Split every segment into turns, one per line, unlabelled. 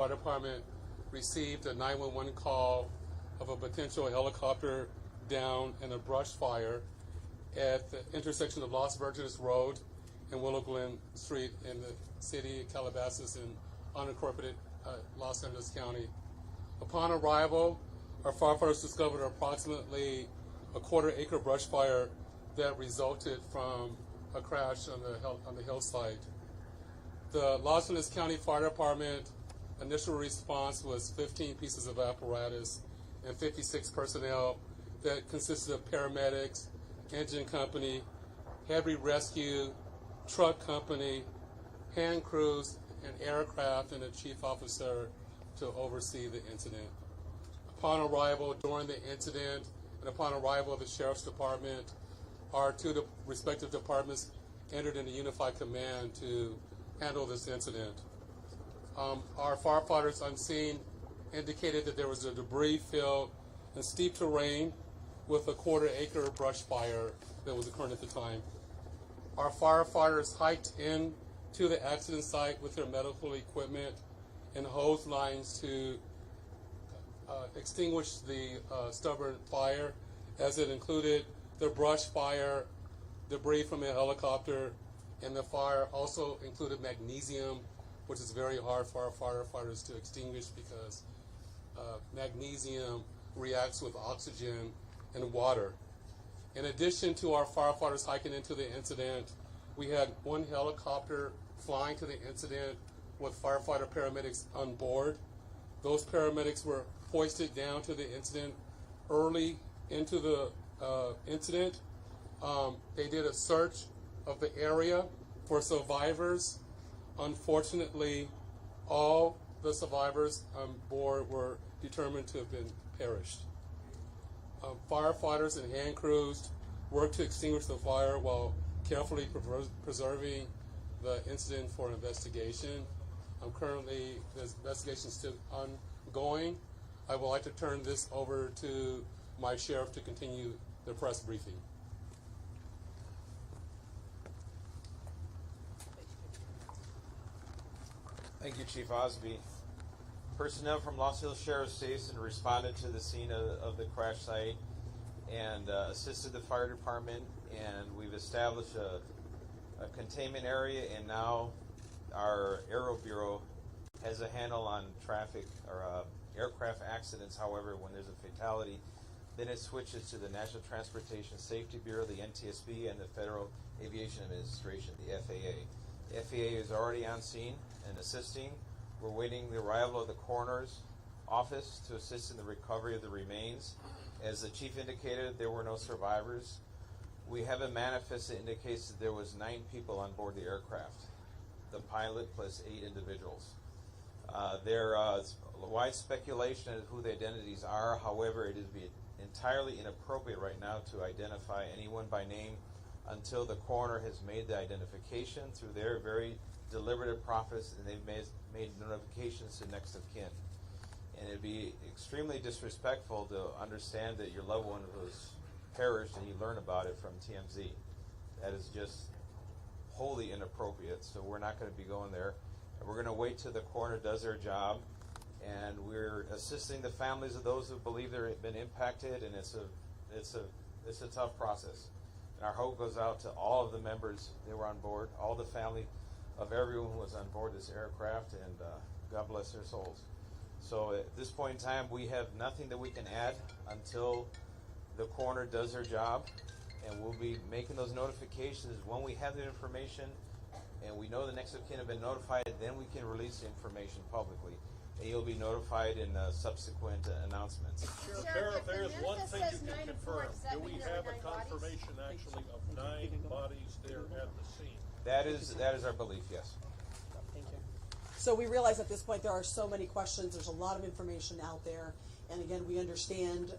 Fire Department received a 911 call of a potential helicopter down in a brush fire at the intersection of Los Virgenes Road and Willow Glen Street in the city of Calabasas in unincorporated Los Angeles County. Upon arrival, our firefighters discovered approximately a quarter-acre brush fire that resulted from a crash on the hillside. The Los Angeles County Fire Department initial response was 15 pieces of apparatus and 56 personnel that consisted of paramedics, engine company, heavy rescue, truck company, hand crews, and aircraft, and a chief officer to oversee the incident. Upon arrival, during the incident, and upon arrival of the Sheriff's Department, our two respective departments entered into unified command to handle this incident. Our firefighters on scene indicated that there was a debris field and steep terrain with a quarter-acre brush fire that was occurring at the time. Our firefighters hiked in to the accident site with their medical equipment and hose lines to extinguish the stubborn fire, as it included the brush fire, debris from a helicopter, and the fire also included magnesium, which is very hard for our firefighters to extinguish because magnesium reacts with oxygen and water. In addition to our firefighters hiking into the incident, we had one helicopter flying to the incident with firefighter paramedics on board. Those paramedics were hoisted down to the incident early into the incident. They did a search of the area for survivors. Unfortunately, all the survivors on board were determined to have been perished. Firefighters and hand crews worked to extinguish the fire while carefully preserving the incident for investigation. Currently, the investigation is still ongoing. I would like to turn this over to my sheriff to continue the press briefing.
Thank you, Chief Osby. Personnel from Los Angeles Sheriff's Station responded to the scene of the crash site and assisted the fire department, and we've established a containment area, and now our Aero Bureau has a handle on traffic or aircraft accidents. However, when there's a fatality, then it switches to the National Transportation Safety Bureau, the NTSB, and the Federal Aviation Administration, the FAA. The FAA is already on scene and assisting. We're waiting the arrival of the coroner's office to assist in the recovery of the remains. As the chief indicated, there were no survivors. We have a manifest that indicates that there was 9 people on board the aircraft, the pilot plus 8 individuals. There is wide speculation as to who the identities are. However, it is entirely inappropriate right now to identify anyone by name until the coroner has made the identification through their very deliberative process, and they've made notifications to next of kin. And it'd be extremely disrespectful to understand that your loved one was perished and you learn about it from TMZ. That is just wholly inappropriate, so we're not going to be going there. And we're going to wait till the coroner does their job, and we're assisting the families of those who believe they've been impacted, and it's a tough process. And our hope goes out to all of the members that were on board, all the family of everyone who was on board this aircraft, and God bless their souls. So at this point in time, we have nothing that we can add until the coroner does their job, and we'll be making those notifications when we have the information and we know the next of kin have been notified. Then we can release the information publicly, and you'll be notified in subsequent announcements.
Sheriff, there is one thing you can confirm. Do we have a confirmation actually of 9 bodies there at the scene?
That is our belief, yes.
Thank you. So we realize at this point there are so many questions. There's a lot of information out there. And again, we understand,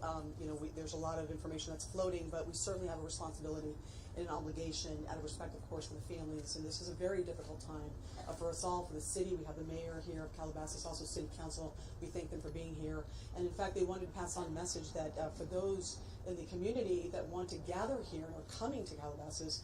there's a lot of information that's floating, but we certainly have a responsibility and an obligation out of respect, of course, for the families. And this is a very difficult time for us all, for the city. We have the mayor here of Calabasas, also city council. We thank them for being here. And in fact, they wanted to pass on a message that for those in the community that want to gather here and are coming to Calabasas,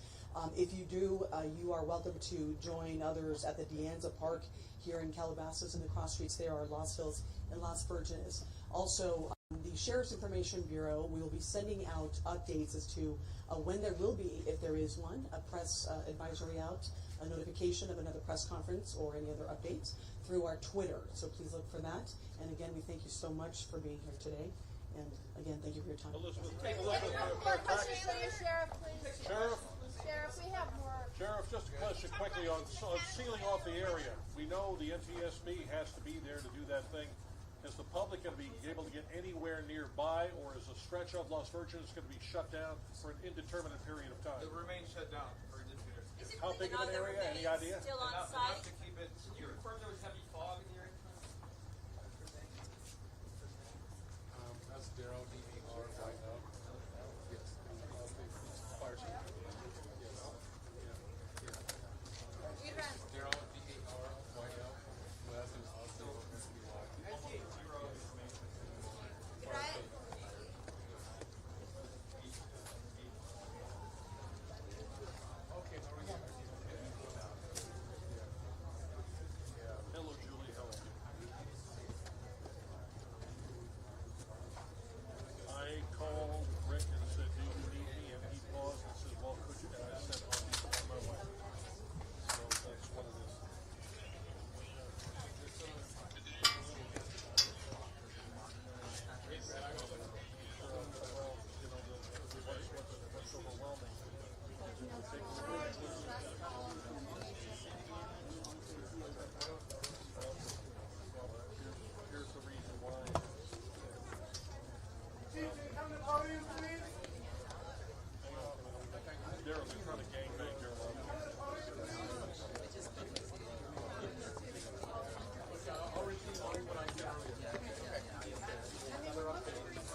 If you do, you are welcome to join others at the Deanza Park here in Calabasas, and the cross streets there are Los Hills and Las Virgenes. Also, the Sheriff's Information Bureau, we will be sending out updates as to when there will be, if there is one, a press advisory out, a notification of another press conference or any other updates through our Twitter. So please look for that. And again, we thank you so much for being here today. And again, thank you for your time.
Elizabeth,
Take
take
a
a
look
look
at
at
more
the
questions for you, Sheriff, please.
Sheriff,
Sheriff, we have more.
Sheriff, just a question quickly on sealing off the area. We know the NTSB has to be there to do that thing. Is the public going to be able to get anywhere nearby, or is a stretch of Las Virgenes going to be shut down for an indeterminate period of time?
It remains shut down for indefinite.
How big of an area? Any idea?
Still on
Enough
site?
to keep it secure. Confirm there was heavy fog in the